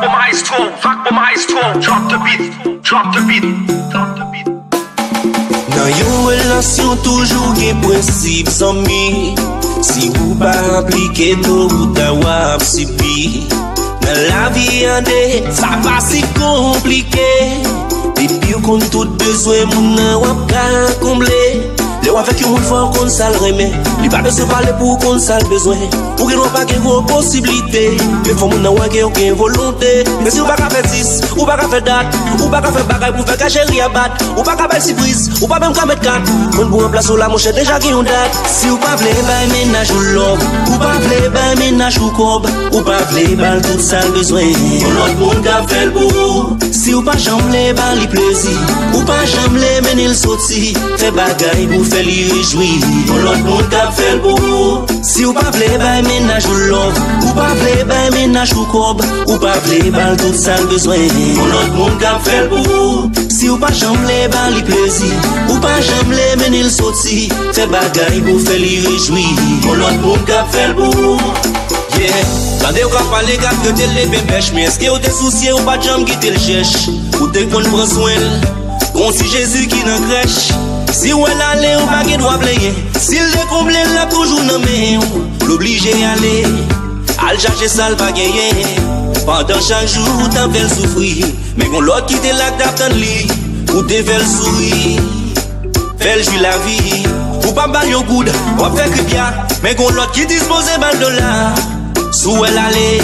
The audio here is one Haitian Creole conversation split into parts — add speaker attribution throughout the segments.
Speaker 1: Fuck my maestro, drop the beat, drop the beat, drop the beat.
Speaker 2: Nan yon relasyon toujou gen prinsip zanmi. Si ou pa implike to ou ta wap sipi. Nan la vi ande, sa pa si komplike. Depi ou kon tout bezwen moun nan wap ka komble. Le wap fek yon moun fwa kon sal reme. Li pa de se pale pou kon sal bezwen. Pou gen wap pa gen vwo posibilite. Le fwa moun nan wak gen yon volonte. Men si ou pa ka fe tis, ou pa ka fe dat, ou pa ka fe bagay pou fe ka chéri abat, ou pa ka bay sipris, ou pa même ka met kat. Kon pou an plas ou la mouche deja gen yon dat. Si ou pa vle bay menaj ou love, ou pa vle bay menaj ou kob, ou pa vle bal tout sal bezwen, kon lot moun ka fel pou ou. Si ou pa jamble bal li plezi, ou pa jamble menil soti, fe bagay pou fè li rejoui, kon lot moun ka fel pou ou. Si ou pa vle bay menaj ou love, ou pa vle bay menaj ou kob, ou pa vle bal tout sal bezwen, kon lot moun ka fel pou ou. Si ou pa jamble bal li plezi, ou pa jamble menil soti, fe bagay pou fè li rejoui, kon lot moun ka fel pou ou. Yeah, kande ou ka pale ka krete le ben pêche, mais eske ou te soucié ou pa jam gite le chèche, ou te kon pran soin, kon si Jésus qui nan crèche. Si ou elle allait ou pas qu'il doit player, s'il le comble là toujours nan men ou, l'obligé aller, al chercher ça pas gagner. Pendant chaque jour t'en fais souffrir, mais kon l'autre qui te là t'attend li, ou te fait sourire, fait jouir la vie. Ou pas bal yon good, ou fait cripia, mais kon l'autre qui dispose mal $. Sou elle allait,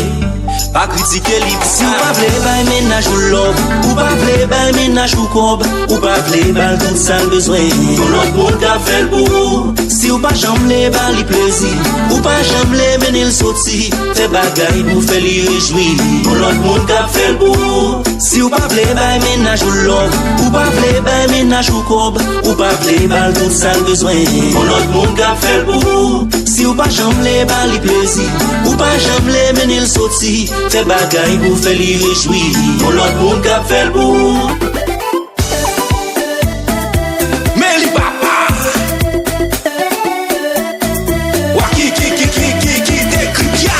Speaker 2: pas critiquer li. Si ou pa vle bay menaj ou love, ou pa vle bay menaj ou kob, ou pa vle bal tout sal bezwen, kon lot moun ka fel pou ou. Si ou pa jamble bal li plezi, ou pa jamble menil soti, fe bagay pou fè li rejoui, kon lot moun ka fel pou ou. Si ou pa vle bay menaj ou love, ou pa vle bay menaj ou kob, ou pa vle bal tout sal bezwen, kon lot moun ka fel pou ou. Si ou pa jamble bal li plezi, ou pa jamble menil soti, fe bagay pou fè li rejoui, kon lot moun ka fel pou. Men li papa waki ki dekripya.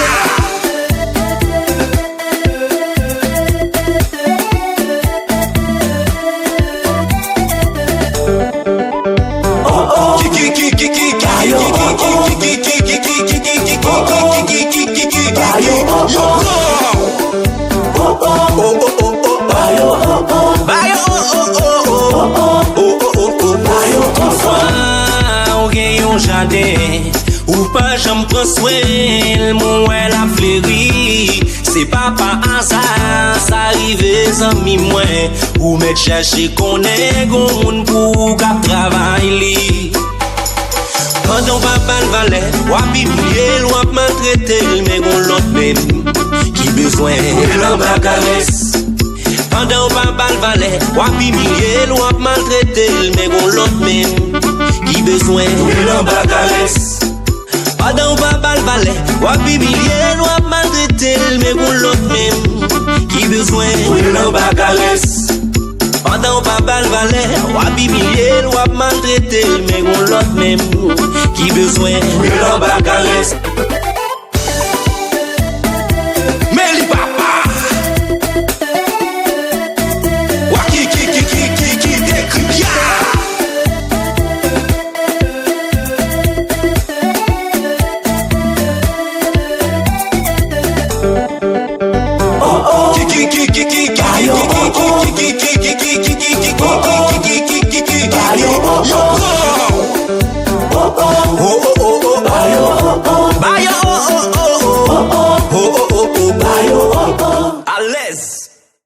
Speaker 2: Ou pas j'en prends soin, mon elle a fleuri. C'est pas par hasard, ça arrive amis moi. Ou me chercher qu'on est gon pour qu'à travailler. Pendant pas le valet, ou à biblier, ou à maltraiter, mais on l'autre même qui besoin de l'en caresse. Pendant pas le valet, ou à biblier, ou à maltraiter, mais on l'autre même qui besoin de l'en caresse. Pendant pas le valet, ou à biblier, ou à maltraiter, mais on l'autre même qui besoin de l'en caresse. Pendant pas le valet, ou à biblier, ou à maltraiter, mais on l'autre même qui besoin de l'en caresse. Mais li papa waki ki dekripya.